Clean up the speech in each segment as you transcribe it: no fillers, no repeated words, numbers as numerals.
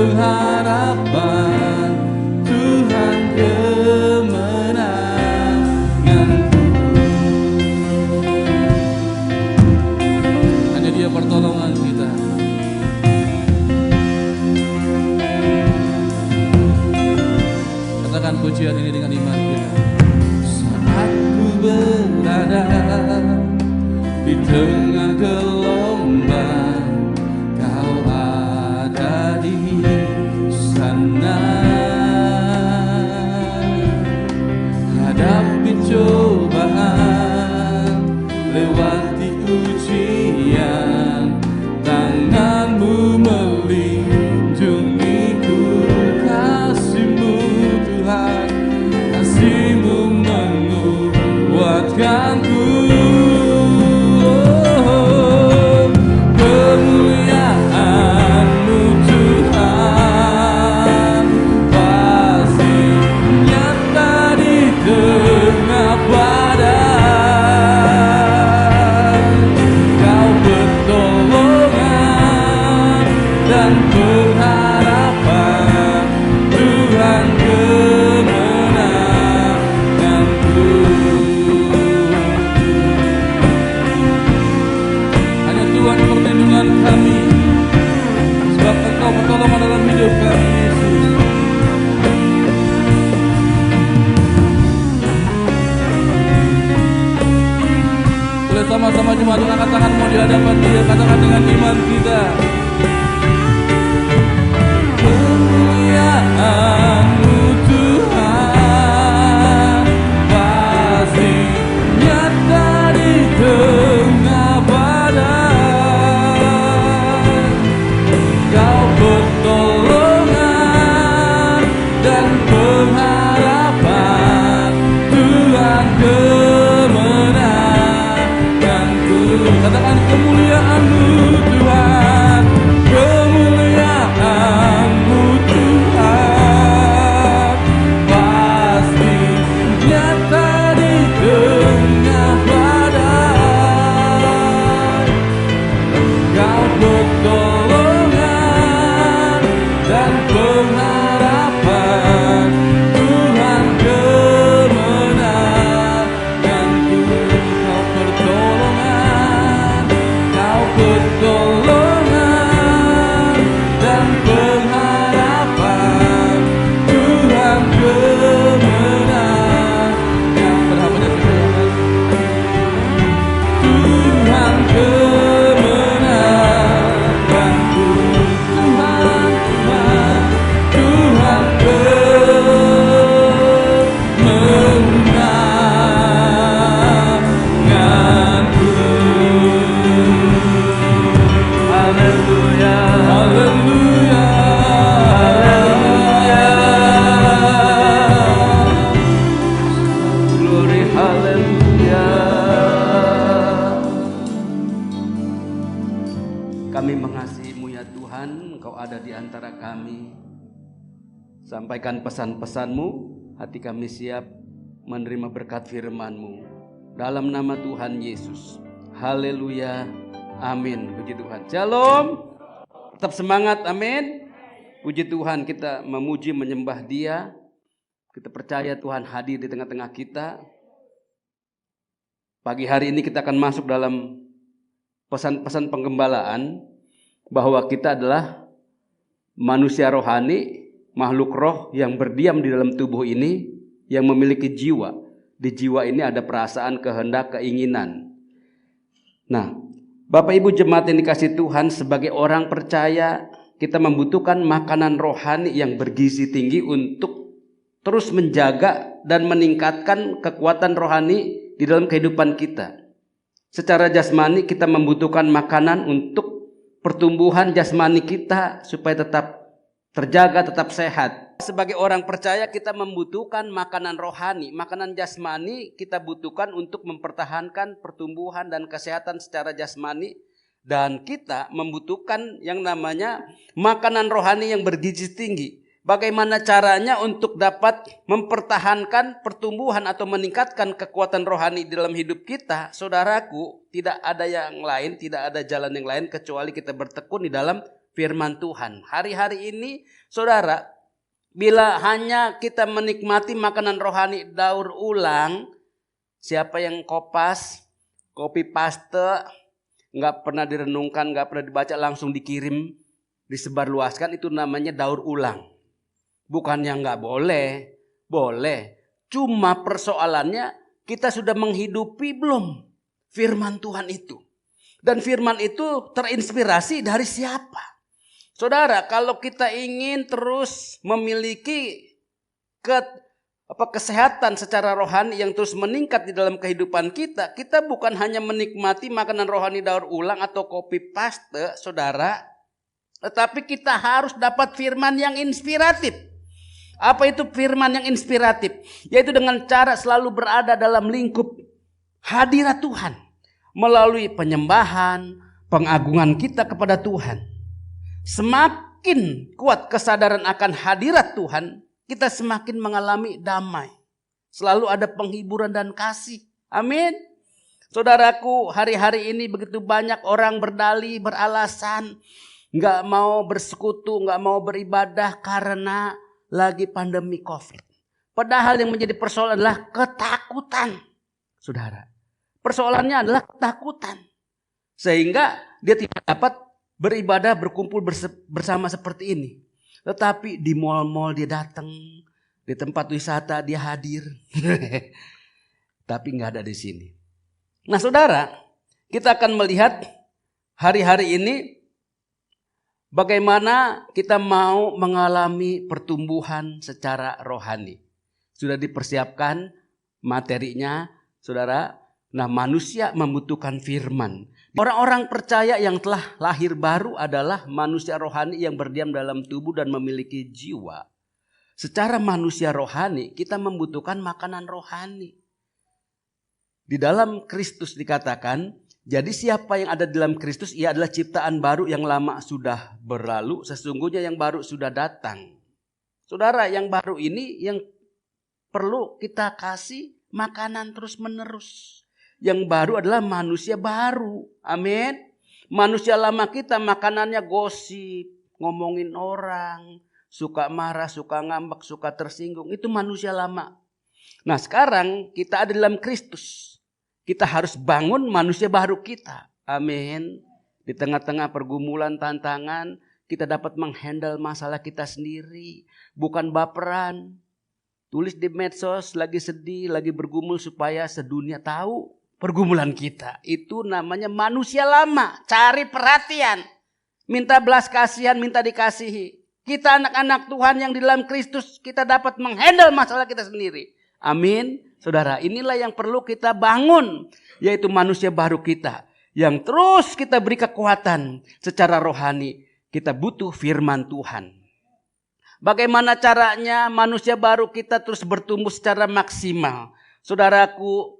pengharapan, Tuhan kemenanganku. Hanya Dia pertolongan kita. Katakan pujian ini dengan iman kita. Saat ku berada di tengah gelombang, Kau ada di sana. Hadapi cobaan, lewati ujian, tangan-Mu melindungiku. Kasih-Mu Tuhan, kasih-Mu menguatkanku. Kemuliaan-Mu Tuhan pasti nyata di tengah badai. Kau pertolongan dan pengharapan, Tuhan kemenanganku. Hanya Tuhan perlindungan kami, sebab Engkau pertolongan dalam hidup kami, Yesus. Boleh sama-sama cuma angkat tanganmu di hadapan Dia, katakan dengan iman kita. Kemuliaan-Mu Tuhan pasti nyata di tengah badai. Kau pertolongan dan pengharapan, Tuhan kemenanganku. Katakan kemuliaan-Mu Tuhan, kemuliaan-Mu Tuhan pasti nyata di tengah badai. Kau pertolongan dan pengharapan, Tuhan kemenanganku. Kau pertolongan, Kau pertolongan dan pengharapan, Tuhan kemenangan. Berhamanya kemenangan, Tuhan kemenanganku. Tuhan, Tuhan, Tuhan kemenanganku. Haleluya, haleluya, haleluya. Glory, haleluya. Kami mengasihi-Mu ya Tuhan, Engkau ada di antara kami. Sampaikan pesan-pesan-Mu, hati kami siap menerima berkat firman-Mu. Dalam nama Tuhan Yesus. Haleluya, amin. Puji Tuhan. Shalom. Tetap semangat, amin. Puji Tuhan, kita memuji menyembah Dia. Kita percaya Tuhan hadir di tengah-tengah kita. Pagi hari ini kita akan masuk dalam pesan-pesan penggembalaan, bahwa kita adalah manusia rohani, makhluk roh yang berdiam di dalam tubuh ini, yang memiliki jiwa. Di jiwa ini ada perasaan, kehendak, keinginan. Nah, Bapak Ibu jemaat yang dikasihi Tuhan, sebagai orang percaya, kita membutuhkan makanan rohani yang bergizi tinggi untuk terus menjaga dan meningkatkan kekuatan rohani di dalam kehidupan kita. Secara jasmani kita membutuhkan makanan untuk pertumbuhan jasmani kita supaya tetap terjaga, tetap sehat. Sebagai orang percaya kita membutuhkan makanan rohani, makanan jasmani kita butuhkan untuk mempertahankan pertumbuhan dan kesehatan secara jasmani. Dan kita membutuhkan yang namanya makanan rohani yang bergizi tinggi. Bagaimana caranya untuk dapat mempertahankan pertumbuhan atau meningkatkan kekuatan rohani dalam hidup kita? Saudaraku, tidak ada yang lain, tidak ada jalan yang lain kecuali kita bertekun di dalam firman Tuhan. Hari-hari ini saudara, bila hanya kita menikmati makanan rohani daur ulang, siapa yang copy paste, gak pernah direnungkan, gak pernah dibaca, langsung dikirim, disebarluaskan, itu namanya daur ulang. Bukannya gak boleh, boleh. Cuma persoalannya kita sudah menghidupi belum firman Tuhan itu. Dan firman itu terinspirasi dari siapa? Saudara, kalau kita ingin terus memiliki kesehatan secara rohani yang terus meningkat di dalam kehidupan kita, kita bukan hanya menikmati makanan rohani daur ulang atau copy paste, saudara, tetapi kita harus dapat firman yang inspiratif. Apa itu firman yang inspiratif? Yaitu dengan cara selalu berada dalam lingkup hadirat Tuhan. Melalui penyembahan, pengagungan kita kepada Tuhan. Semakin kuat kesadaran akan hadirat Tuhan, kita semakin mengalami damai. Selalu ada penghiburan dan kasih. Amin. Saudaraku, hari-hari ini begitu banyak orang berdalih, beralasan, gak mau bersekutu, gak mau beribadah karena lagi pandemi COVID. Padahal yang menjadi persoalan adalah ketakutan. Saudara, persoalannya adalah ketakutan. Sehingga dia tidak dapat beribadah, berkumpul bersama seperti ini. Tetapi di mal-mal dia datang, di tempat wisata dia hadir. Tapi gak ada di sini. Nah saudara, kita akan melihat hari-hari ini bagaimana kita mau mengalami pertumbuhan secara rohani. Sudah dipersiapkan materinya, saudara. Nah, manusia membutuhkan firman. Orang-orang percaya yang telah lahir baru adalah manusia rohani yang berdiam dalam tubuh dan memiliki jiwa. Secara manusia rohani, kita membutuhkan makanan rohani. Di dalam Kristus dikatakan, jadi siapa yang ada di dalam Kristus, ia adalah ciptaan baru, yang lama sudah berlalu, sesungguhnya yang baru sudah datang. Saudara, yang baru ini yang perlu kita kasih makanan terus menerus. Yang baru adalah manusia baru. Amin. Manusia lama kita makanannya gosip, ngomongin orang, suka marah, suka ngambek, suka tersinggung. Itu manusia lama. Nah sekarang kita ada dalam Kristus. Kita harus bangun manusia baru kita. Amin. Di tengah-tengah pergumulan, tantangan, kita dapat menghandle masalah kita sendiri. Bukan baperan. Tulis di medsos, lagi sedih, lagi bergumul supaya sedunia tahu pergumulan kita. Itu namanya manusia lama. Cari perhatian. Minta belas kasihan, minta dikasihi. Kita anak-anak Tuhan yang di dalam Kristus, kita dapat menghandle masalah kita sendiri. Amin. Saudara, inilah yang perlu kita bangun. Yaitu manusia baru kita. Yang terus kita beri kekuatan secara rohani. Kita butuh firman Tuhan. Bagaimana caranya manusia baru kita terus bertumbuh secara maksimal? Saudaraku,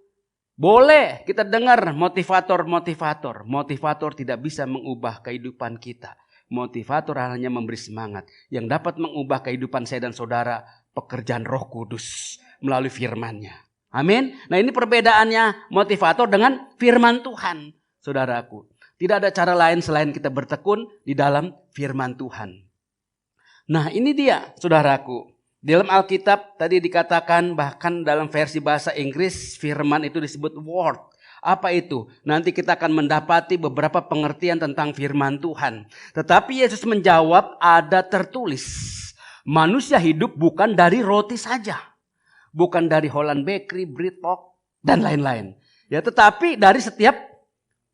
boleh kita dengar motivator-motivator. Motivator tidak bisa mengubah kehidupan kita. Motivator hanya memberi semangat. Yang dapat mengubah kehidupan saya dan saudara, pekerjaan Roh Kudus melalui firman-Nya. Amin. Nah ini perbedaannya motivator dengan firman Tuhan. Saudaraku, tidak ada cara lain selain kita bertekun di dalam firman Tuhan. Nah ini dia saudaraku. Di dalam Alkitab tadi dikatakan, bahkan dalam versi bahasa Inggris firman itu disebut word. Apa itu? Nanti kita akan mendapati beberapa pengertian tentang firman Tuhan. Tetapi Yesus menjawab, ada tertulis. Manusia hidup bukan dari roti saja. Bukan dari Holland Bakery, Britpop, dan lain-lain. Ya, tetapi dari setiap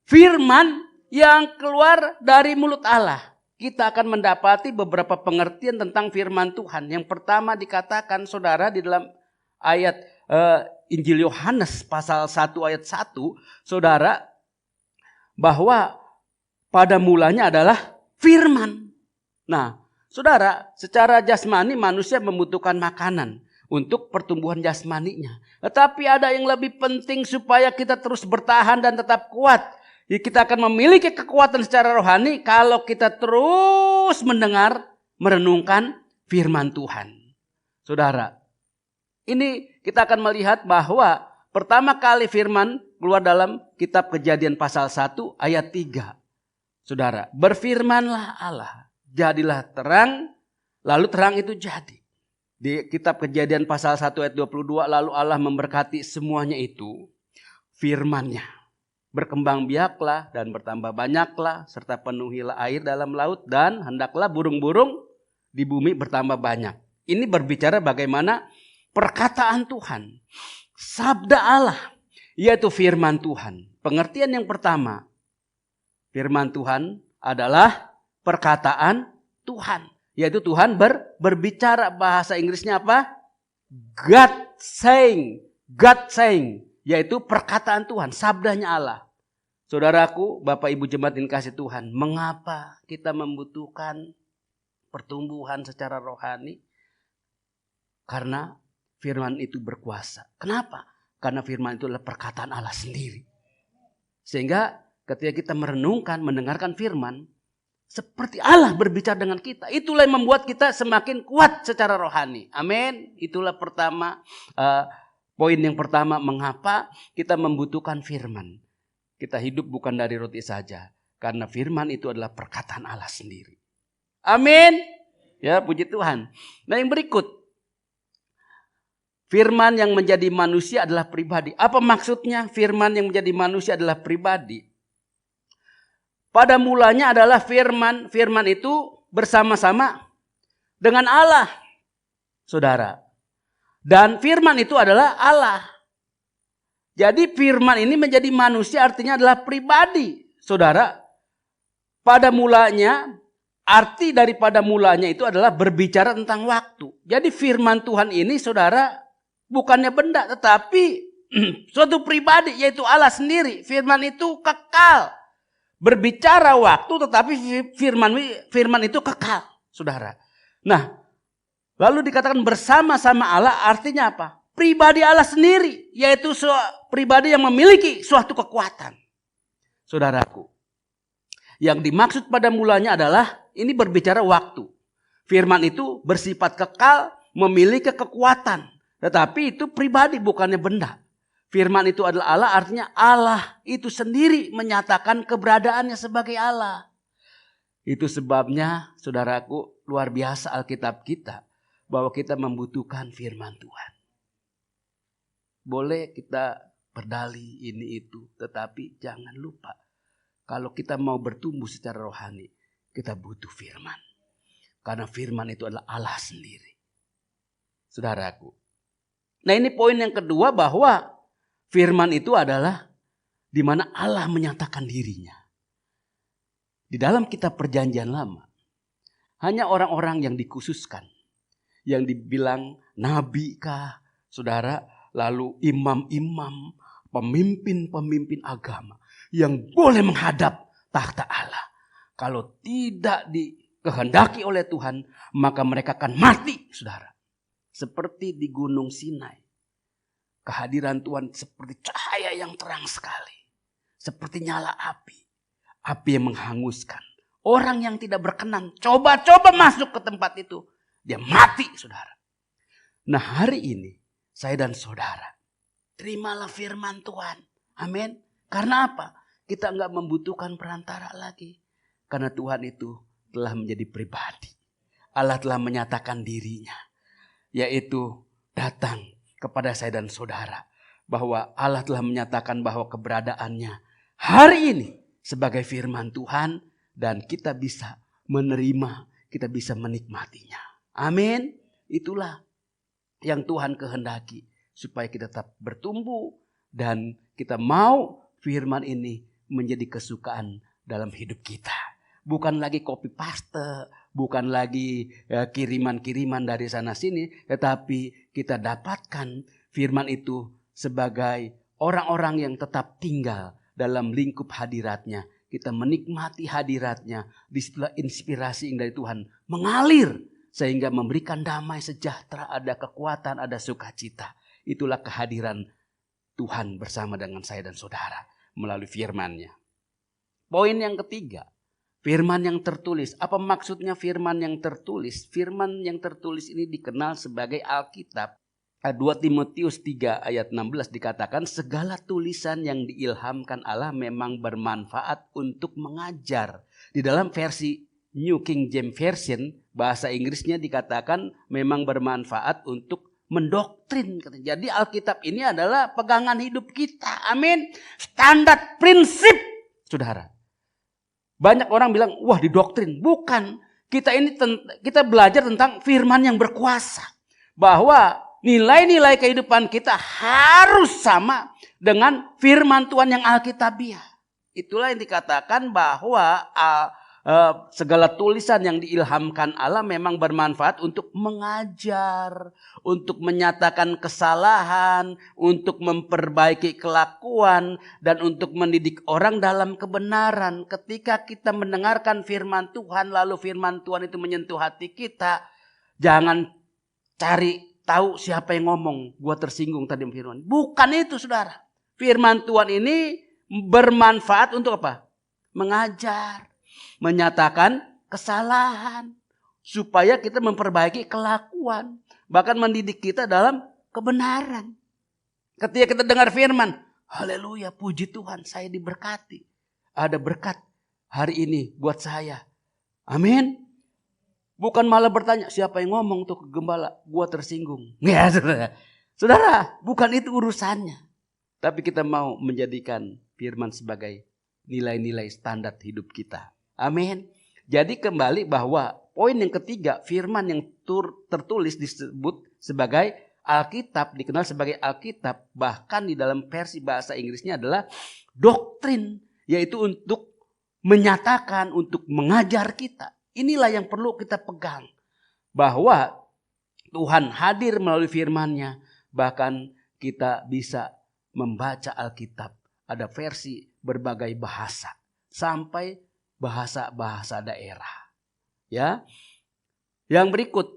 firman yang keluar dari mulut Allah. Kita akan mendapati beberapa pengertian tentang firman Tuhan. Yang pertama dikatakan saudara di dalam ayat Injil Yohanes pasal 1 ayat 1. Saudara, bahwa pada mulanya adalah firman. Nah saudara, secara jasmani manusia membutuhkan makanan untuk pertumbuhan jasmaninya. Tetapi ada yang lebih penting supaya kita terus bertahan dan tetap kuat. Kita akan memiliki kekuatan secara rohani kalau kita terus mendengar, merenungkan firman Tuhan. Saudara, ini kita akan melihat bahwa pertama kali firman keluar dalam kitab Kejadian pasal 1 ayat 3. Saudara, berfirmanlah Allah. jadilah terang, lalu terang itu jadi. Di kitab Kejadian pasal 1 ayat 22, lalu Allah memberkati semuanya itu, firman-Nya. Berkembang biaklah dan bertambah banyaklah, serta penuhilah air dalam laut, dan hendaklah burung-burung di bumi bertambah banyak. Ini berbicara bagaimana perkataan Tuhan, sabda Allah, yaitu firman Tuhan. Pengertian yang pertama, firman Tuhan adalah perkataan Tuhan. Yaitu Tuhan berbicara, bahasa Inggrisnya apa? God saying. Yaitu perkataan Tuhan, sabdanya Allah. Saudaraku, Bapak Ibu jemaat yang kasih Tuhan, mengapa kita membutuhkan pertumbuhan secara rohani? Karena firman itu berkuasa. Kenapa? Karena firman itu adalah perkataan Allah sendiri. Sehingga ketika kita merenungkan, mendengarkan firman, seperti Allah berbicara dengan kita. Itulah yang membuat kita semakin kuat secara rohani. Amin. Itulah poin yang pertama, mengapa kita membutuhkan firman. Kita hidup bukan dari roti saja. Karena firman itu adalah perkataan Allah sendiri. Amin. Ya, puji Tuhan. Nah, yang berikut. Firman yang menjadi manusia adalah pribadi. Apa maksudnya firman yang menjadi manusia adalah pribadi? Pada mulanya adalah firman. Firman itu bersama-sama dengan Allah, saudara. Dan firman itu adalah Allah. Jadi firman ini menjadi manusia artinya adalah pribadi, saudara. Pada mulanya, arti daripada mulanya itu adalah berbicara tentang waktu. Jadi firman Tuhan ini, saudara, bukannya benda, tetapi suatu pribadi, yaitu Allah sendiri. Firman itu kekal. Berbicara waktu, tetapi firman itu kekal, saudara. Nah, lalu dikatakan bersama-sama Allah, artinya apa? Pribadi Allah sendiri, yaitu pribadi yang memiliki suatu kekuatan. Saudaraku, yang dimaksud pada mulanya adalah ini berbicara waktu. Firman itu bersifat kekal, memiliki kekuatan, tetapi itu pribadi, bukannya benda. Firman itu adalah Allah, artinya Allah itu sendiri menyatakan keberadaannya sebagai Allah. Itu sebabnya, saudaraku, luar biasa Alkitab kita, bahwa kita membutuhkan firman Tuhan. Boleh kita berdalih ini itu, tetapi jangan lupa, kalau kita mau bertumbuh secara rohani, kita butuh firman. Karena firman itu adalah Allah sendiri. Saudaraku. Nah, ini poin yang kedua, bahwa firman itu adalah di mana Allah menyatakan dirinya. Di dalam kitab Perjanjian Lama, hanya orang-orang yang dikhususkan, yang dibilang nabi kah, saudara, lalu imam-imam, pemimpin-pemimpin agama yang boleh menghadap tahta Allah. Kalau tidak dikehendaki oleh Tuhan, maka mereka akan mati, saudara. Seperti di Gunung Sinai. Kehadiran Tuhan seperti cahaya yang terang sekali. Seperti nyala api. Api yang menghanguskan. Orang yang tidak berkenan coba-coba masuk ke tempat itu. Dia mati, saudara. Nah, hari ini saya dan saudara, terimalah firman Tuhan. Amin. Karena apa? Kita enggak membutuhkan perantara lagi. Karena Tuhan itu telah menjadi pribadi. Allah telah menyatakan dirinya. Yaitu datang kepada saya dan saudara, bahwa Allah telah menyatakan bahwa keberadaannya hari ini sebagai firman Tuhan, dan kita bisa menerima, kita bisa menikmatinya. Amin. Itulah yang Tuhan kehendaki, supaya kita tetap bertumbuh dan kita mau firman ini menjadi kesukaan dalam hidup kita. Bukan lagi copy paste, bukan lagi kiriman-kiriman dari sana sini, tetapi kita dapatkan firman itu sebagai orang-orang yang tetap tinggal dalam lingkup hadiratnya. Kita menikmati hadiratnya, disitulah inspirasi dari Tuhan mengalir sehingga memberikan damai sejahtera, ada kekuatan, ada sukacita. Itulah kehadiran Tuhan bersama dengan saya dan saudara melalui firman-Nya. Poin yang ketiga, firman yang tertulis. Apa maksudnya firman yang tertulis? Firman yang tertulis ini dikenal sebagai Alkitab. 2 Timotius 3 ayat 16 dikatakan, segala tulisan yang diilhamkan Allah memang bermanfaat untuk mengajar. Di dalam versi New King James Version, bahasa Inggrisnya dikatakan memang bermanfaat untuk mendoktrin. Jadi Alkitab ini adalah pegangan hidup kita. Amin. Standar prinsip, saudara. Banyak orang bilang, wah didoktrin. Bukan. Kita belajar tentang firman yang berkuasa. Bahwa nilai-nilai kehidupan kita harus sama dengan firman Tuhan yang alkitabiah. Itulah yang dikatakan bahwa segala tulisan yang diilhamkan Allah memang bermanfaat untuk mengajar, untuk menyatakan kesalahan, untuk memperbaiki kelakuan, dan untuk mendidik orang dalam kebenaran. Ketika kita mendengarkan firman Tuhan, lalu firman Tuhan itu menyentuh hati kita, jangan cari tahu siapa yang ngomong, gua tersinggung tadi firman. Bukan itu, saudara. Firman Tuhan ini bermanfaat untuk apa? Mengajar, menyatakan kesalahan, supaya kita memperbaiki kelakuan, bahkan mendidik kita dalam kebenaran. Ketika kita dengar firman, haleluya, puji Tuhan, saya diberkati. Ada berkat hari ini buat saya. Amin. Bukan malah bertanya, siapa yang ngomong tuh ke gembala, gua tersinggung. Ya, saudara. Saudara, bukan itu urusannya. Tapi kita mau menjadikan firman sebagai nilai-nilai standar hidup kita. Amin. Jadi kembali bahwa poin yang ketiga, firman yang tertulis disebut sebagai Alkitab, dikenal sebagai Alkitab. Bahkan di dalam versi bahasa Inggrisnya adalah doktrin, yaitu untuk menyatakan, untuk mengajar kita. Inilah yang perlu kita pegang. Bahwa Tuhan hadir melalui firman-Nya. Bahkan kita bisa membaca Alkitab. Ada versi berbagai bahasa. Sampai bahasa-bahasa daerah. Ya. Yang berikut.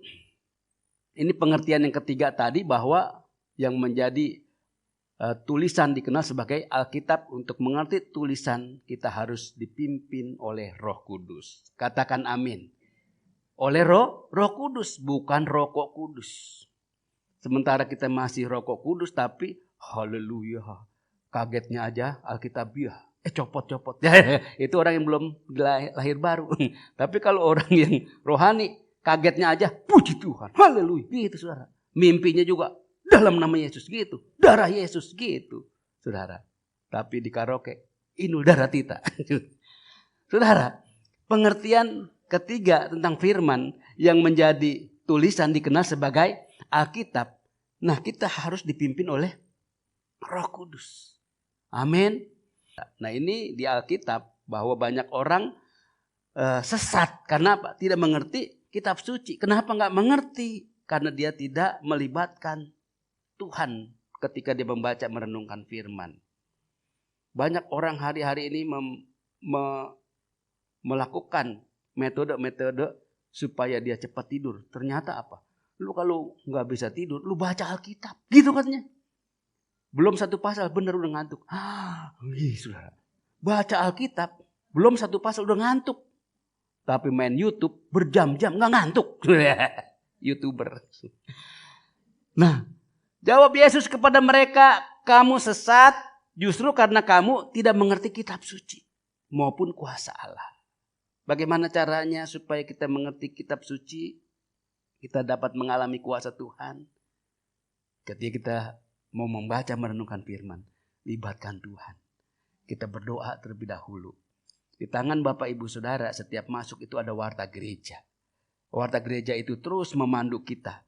Ini pengertian yang ketiga tadi, bahwa yang menjadi tulisan dikenal sebagai Alkitab. Untuk mengerti tulisan, kita harus dipimpin oleh Roh Kudus. Katakan amin. Oleh Roh Kudus, bukan rokok kudus. Sementara kita masih rokok kudus, tapi haleluya, kagetnya aja Alkitabiah. Copot-copot. Itu orang yang belum lahir baru. Tapi kalau orang yang rohani, kagetnya aja puji Tuhan. Haleluya. Gitu, saudara. Mimpinya juga dalam nama Yesus gitu. Darah Yesus gitu, saudara. Tapi di karaoke, inul darah tita. Saudara, pengertian ketiga tentang firman yang menjadi tulisan dikenal sebagai Alkitab. Nah, kita harus dipimpin oleh Roh Kudus. Amin. Nah, ini di Alkitab bahwa banyak orang sesat karena apa? Tidak mengerti kitab suci. Kenapa nggak mengerti? Karena dia tidak melibatkan Tuhan ketika dia membaca merenungkan firman. Banyak orang hari-hari ini melakukan metode-metode supaya dia cepat tidur. Ternyata apa? Lu kalau nggak bisa tidur, lu baca Alkitab. Gitu katanya. Belum satu pasal, benar udah ngantuk. Saudara. Baca Alkitab, belum satu pasal udah ngantuk. Tapi main YouTube berjam-jam nggak ngantuk. YouTuber. Nah, jawab Yesus kepada mereka, kamu sesat justru karena kamu tidak mengerti kitab suci maupun kuasa Allah. Bagaimana caranya supaya kita mengerti kitab suci? Kita dapat mengalami kuasa Tuhan. Ketika kita mau membaca merenungkan firman, libatkan Tuhan. Kita berdoa terlebih dahulu. Di tangan Bapak Ibu Saudara setiap masuk itu ada warta gereja. Warta gereja itu terus memandu kita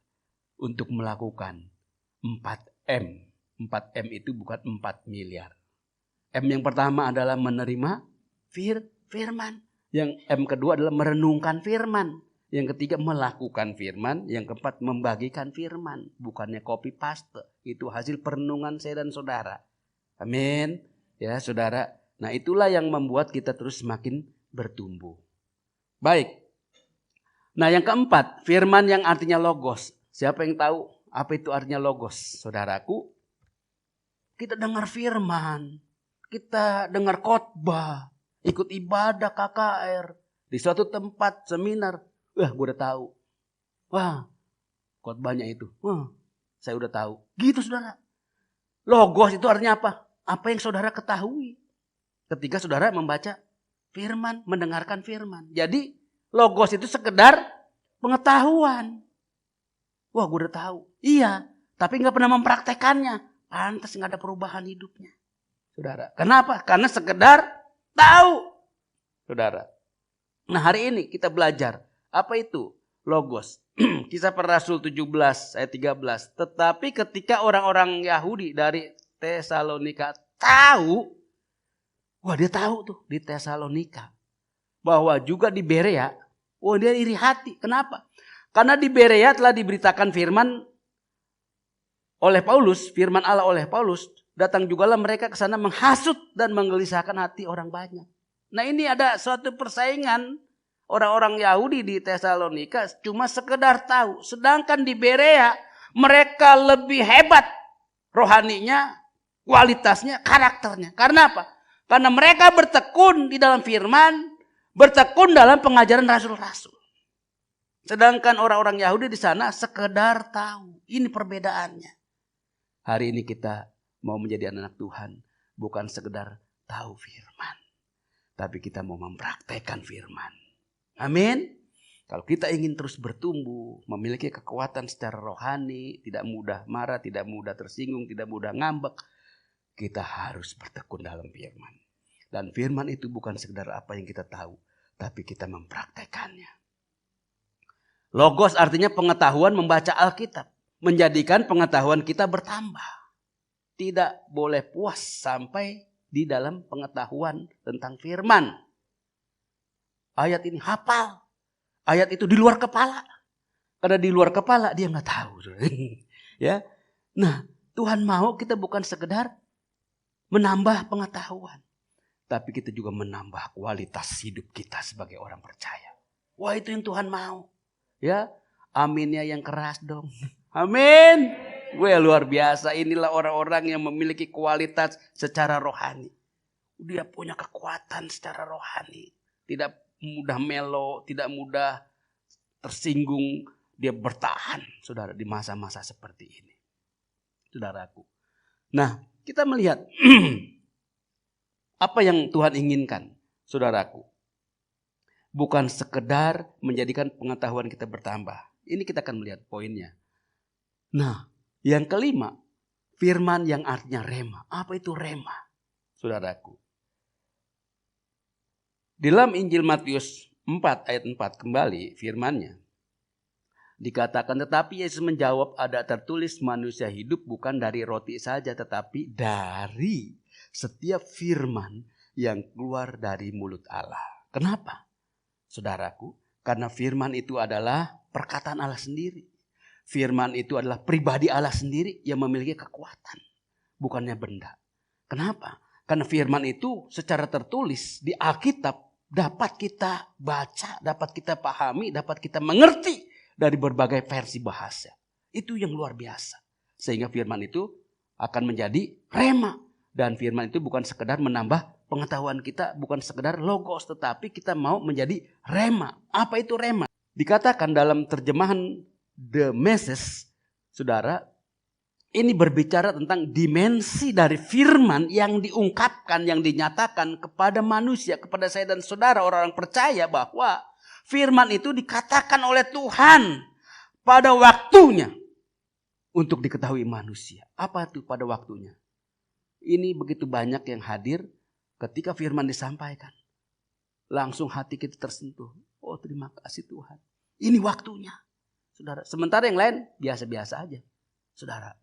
untuk melakukan 4M. 4M itu bukan 4 miliar. M yang pertama adalah menerima firman. Yang M kedua adalah merenungkan firman. Yang ketiga melakukan firman. Yang keempat membagikan firman. Bukannya copy paste. Itu hasil perenungan saya dan saudara. Amin. Ya saudara. Nah itulah yang membuat kita terus semakin bertumbuh. Baik. Nah yang keempat. Firman yang artinya logos. Siapa yang tahu apa itu artinya logos? Saudaraku. Kita dengar firman. Kita dengar khotbah. Ikut ibadah KKR. Di suatu tempat seminar. Wah, gue udah tahu. Wah, khotbahnya itu. Wah, saya udah tahu. Gitu saudara. Logos itu artinya apa? Apa yang saudara ketahui ketika saudara membaca firman, mendengarkan firman. Jadi Logos itu sekedar pengetahuan. Wah, gue udah tahu. Iya, tapi nggak pernah mempraktekannya. Pantas nggak ada perubahan hidupnya, saudara. Kenapa? Karena sekedar tahu, saudara. Nah, hari ini kita belajar apa itu logos. Kisah Para Rasul 17 ayat 13. Tetapi ketika orang-orang Yahudi dari Tesalonika tahu, wah dia tahu tuh di Tesalonika, bahwa juga di Berea, wah dia iri hati. Kenapa? Karena di Berea telah diberitakan firman oleh Paulus, firman Allah oleh Paulus, datang jugalah mereka ke sana menghasut dan menggelisahkan hati orang banyak. Nah, ini ada suatu persaingan orang-orang Yahudi di Tesalonika cuma sekedar tahu, sedangkan di Berea mereka lebih hebat rohaninya, kualitasnya, karakternya. Karena apa? Karena mereka bertekun di dalam firman, bertekun dalam pengajaran rasul-rasul. Sedangkan orang-orang Yahudi di sana sekedar tahu. Ini perbedaannya. Hari ini kita mau menjadi anak Tuhan, bukan sekedar tahu firman, tapi kita mau mempraktekkan firman. Amin. Kalau kita ingin terus bertumbuh, memiliki kekuatan secara rohani, tidak mudah marah, tidak mudah tersinggung, tidak mudah ngambek, kita harus bertekun dalam firman. Dan firman itu bukan sekedar apa yang kita tahu, tapi kita mempraktekannya. Logos artinya pengetahuan membaca Alkitab. Menjadikan pengetahuan kita bertambah. Tidak boleh puas sampai di dalam pengetahuan tentang firman. Ayat ini hafal. Ayat itu di luar kepala. Karena di luar kepala dia nggak tahu. Ya. Nah, Tuhan mau kita bukan sekedar menambah pengetahuan. Tapi kita juga menambah kualitas hidup kita sebagai orang percaya. Wah, itu yang Tuhan mau. Ya, aminnya yang keras dong. Amin. Gue luar biasa. Inilah orang-orang yang memiliki kualitas secara rohani. Dia punya kekuatan secara rohani. Tidak mudah melo, tidak mudah tersinggung. Dia bertahan, saudara, di masa-masa seperti ini. Saudaraku. Nah, kita melihat apa yang Tuhan inginkan, saudaraku. Bukan sekedar menjadikan pengetahuan kita bertambah. Ini kita akan melihat poinnya. Nah, yang kelima, firman yang artinya rema. Apa itu rema, saudaraku? Di dalam Injil Matius 4 ayat 4 kembali firmannya. Dikatakan, tetapi Yesus menjawab, ada tertulis manusia hidup bukan dari roti saja, tetapi dari setiap firman yang keluar dari mulut Allah. Kenapa, saudaraku? Karena firman itu adalah perkataan Allah sendiri. Firman itu adalah pribadi Allah sendiri yang memiliki kekuatan. Bukannya benda. Kenapa? Karena firman itu secara tertulis di Alkitab dapat kita baca, dapat kita pahami, dapat kita mengerti dari berbagai versi bahasa. Itu yang luar biasa. Sehingga firman itu akan menjadi rema. Dan firman itu bukan sekedar menambah pengetahuan kita, bukan sekedar logos, tetapi kita mau menjadi rema. Apa itu rema? Dikatakan dalam terjemahan The Message, saudara, ini berbicara tentang dimensi dari firman yang diungkapkan, yang dinyatakan kepada manusia, kepada saya dan saudara orang-orang percaya bahwa firman itu dikatakan oleh Tuhan pada waktunya untuk diketahui manusia. Apa itu pada waktunya? Ini begitu banyak yang hadir ketika firman disampaikan. Langsung hati kita tersentuh. Oh, terima kasih Tuhan. Ini waktunya. Saudara, sementara yang lain biasa-biasa aja, saudara.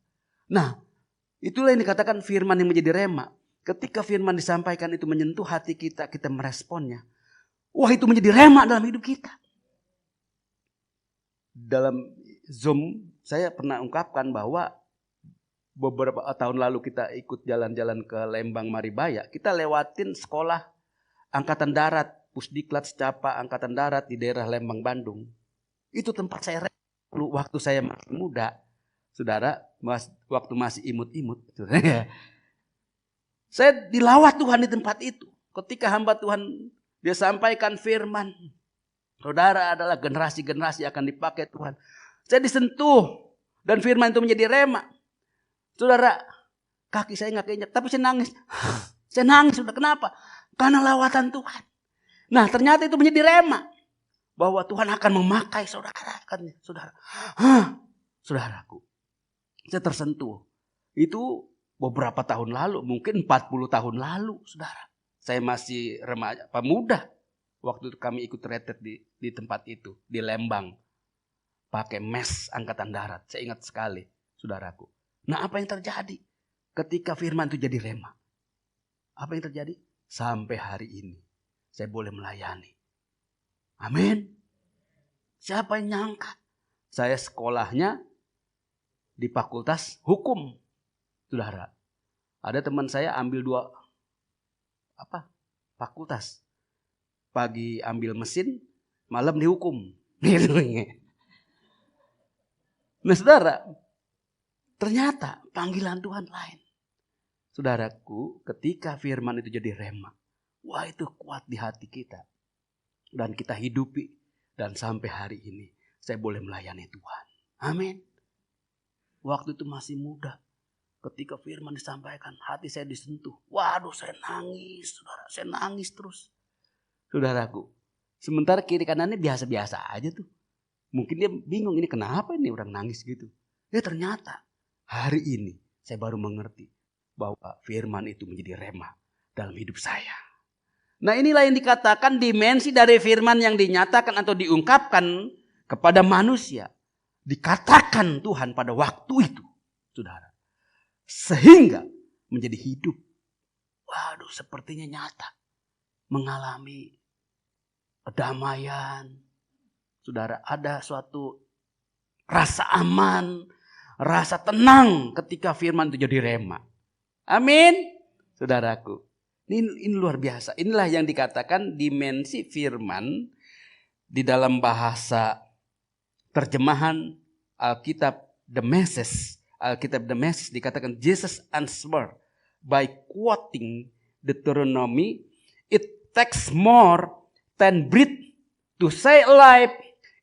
Nah, itulah yang dikatakan firman yang menjadi rema. Ketika firman disampaikan itu menyentuh hati kita, kita meresponnya. Wah, itu menjadi rema dalam hidup kita. Dalam Zoom, saya pernah ungkapkan bahwa beberapa tahun lalu kita ikut jalan-jalan ke Lembang Maribaya. Kita lewatin sekolah Angkatan Darat, Pusdiklat Secapa Angkatan Darat di daerah Lembang, Bandung. Itu tempat saya waktu saya masih muda, saudara, waktu masih imut-imut. Saya dilawat Tuhan di tempat itu. Ketika hamba Tuhan dia sampaikan firman, saudara adalah generasi-generasi akan dipakai Tuhan. Saya disentuh dan firman itu menjadi rema. Saudara, kaki saya nggak keinjak, tapi saya nangis. Saya nangis, sudah kenapa? Karena lawatan Tuhan. Nah, ternyata itu menjadi rema. bahwa Tuhan akan memakai saudara kan, saudara. Saudaraku, saya tersentuh. Itu beberapa tahun lalu, mungkin 40 tahun lalu, saudara. Saya masih remaja, pemuda. Waktu itu kami ikut retret di tempat itu, di Lembang. Pakai mes angkatan darat, saya ingat sekali, saudaraku. Nah, apa yang terjadi ketika firman itu jadi rema? Apa yang terjadi? Sampai hari ini, saya boleh melayani. Amin. Siapa yang nyangka? Saya sekolahnya di fakultas hukum, saudara. Ada teman saya ambil 2 fakultas. Pagi ambil mesin, malam dihukum. Nah, saudara, ternyata panggilan Tuhan lain. Saudaraku, ketika firman itu jadi rema, wah, itu kuat di hati kita. Dan kita hidupi. Dan sampai hari ini saya boleh melayani Tuhan. Amin. Waktu itu masih muda. Ketika firman disampaikan, hati saya disentuh. Waduh, saya nangis, saudara. Saya nangis terus. Saudaraku, sementara kiri kanannya biasa-biasa aja tuh. Mungkin dia bingung, ini kenapa ini orang nangis gitu. Ya ternyata hari ini saya baru mengerti bahwa firman itu menjadi rema dalam hidup saya. Nah, inilah yang dikatakan dimensi dari firman yang dinyatakan atau diungkapkan kepada manusia. Dikatakan Tuhan pada waktu itu, saudara. Sehingga menjadi hidup. Waduh, sepertinya nyata. Mengalami kedamaian. Saudara, ada suatu rasa aman, rasa tenang ketika firman itu jadi rema. Amin, saudaraku. Ini luar biasa. Inilah yang dikatakan dimensi firman di dalam bahasa terjemahan Alkitab The Message. Alkitab The Message dikatakan Jesus answered by quoting Deuteronomy, "It takes more than breath to say life.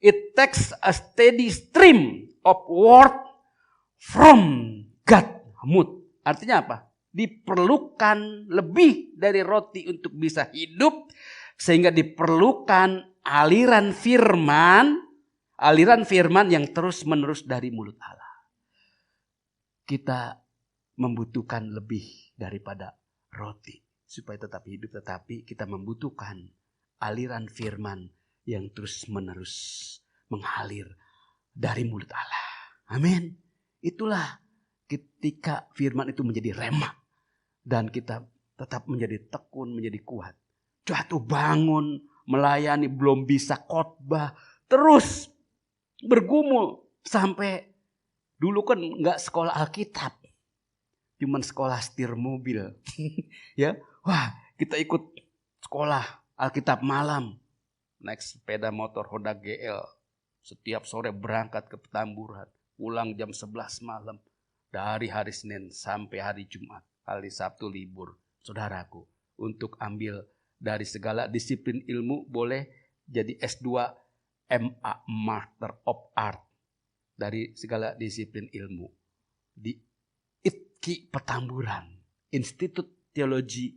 It takes a steady stream of word from God's mouth." Artinya apa? Diperlukan lebih dari roti untuk bisa hidup, sehingga diperlukan aliran firman yang terus-menerus dari mulut Allah. Kita membutuhkan lebih daripada roti supaya tetap hidup, tetapi kita membutuhkan aliran firman yang terus-menerus mengalir dari mulut Allah. Amin. Itulah ketika firman itu menjadi rema. Dan kita tetap menjadi tekun, menjadi kuat. Jatuh bangun, melayani, belum bisa khotbah. Terus bergumul. Sampai dulu kan gak sekolah Alkitab. Cuman sekolah setir mobil. Ya, wah, kita ikut sekolah Alkitab malam. Naik sepeda motor Honda GL. Setiap sore berangkat ke Petamburan. Pulang jam 11 malam. Dari hari Senin sampai hari Jumat. Hari Sabtu libur, saudaraku, untuk ambil dari segala disiplin ilmu, boleh jadi S2 MA, Master of Art, dari segala disiplin ilmu di ITKI Petamburan, Institut Teologi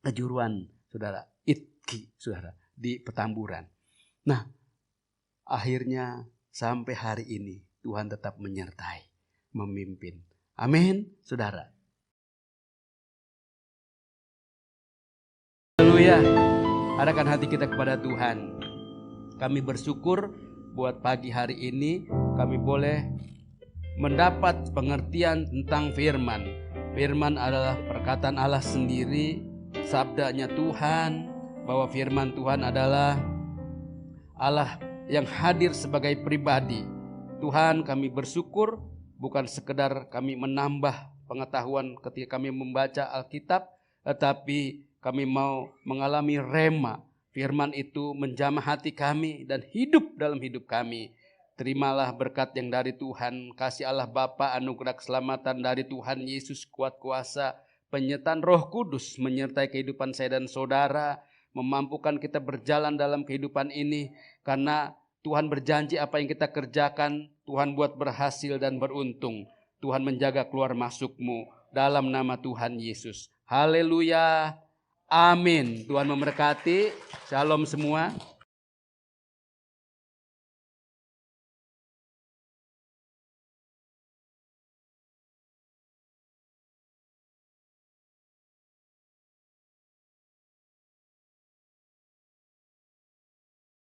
kejuruan, saudara, ITKI, saudara, di Petamburan. Nah, akhirnya sampai hari ini Tuhan tetap menyertai, memimpin. Amin, saudara. Haleluya. Arahkan hati kita kepada Tuhan. Kami bersyukur buat pagi hari ini kami boleh mendapat pengertian tentang firman. Firman adalah perkataan Allah sendiri, sabdanya Tuhan, bahwa firman Tuhan adalah Allah yang hadir sebagai pribadi. Tuhan, kami bersyukur bukan sekedar kami menambah pengetahuan ketika kami membaca Alkitab, tetapi kami mau mengalami rema. Firman itu menjamah hati kami dan hidup dalam hidup kami. Terimalah berkat yang dari Tuhan, kasih Allah Bapa, anugerah keselamatan dari Tuhan Yesus, kuat kuasa, penyertaan Roh Kudus menyertai kehidupan saya dan saudara, memampukan kita berjalan dalam kehidupan ini, karena Tuhan berjanji apa yang kita kerjakan, Tuhan buat berhasil dan beruntung. Tuhan menjaga keluar masukmu dalam nama Tuhan Yesus. Haleluya. Amin. Tuhan memberkati. Shalom semua.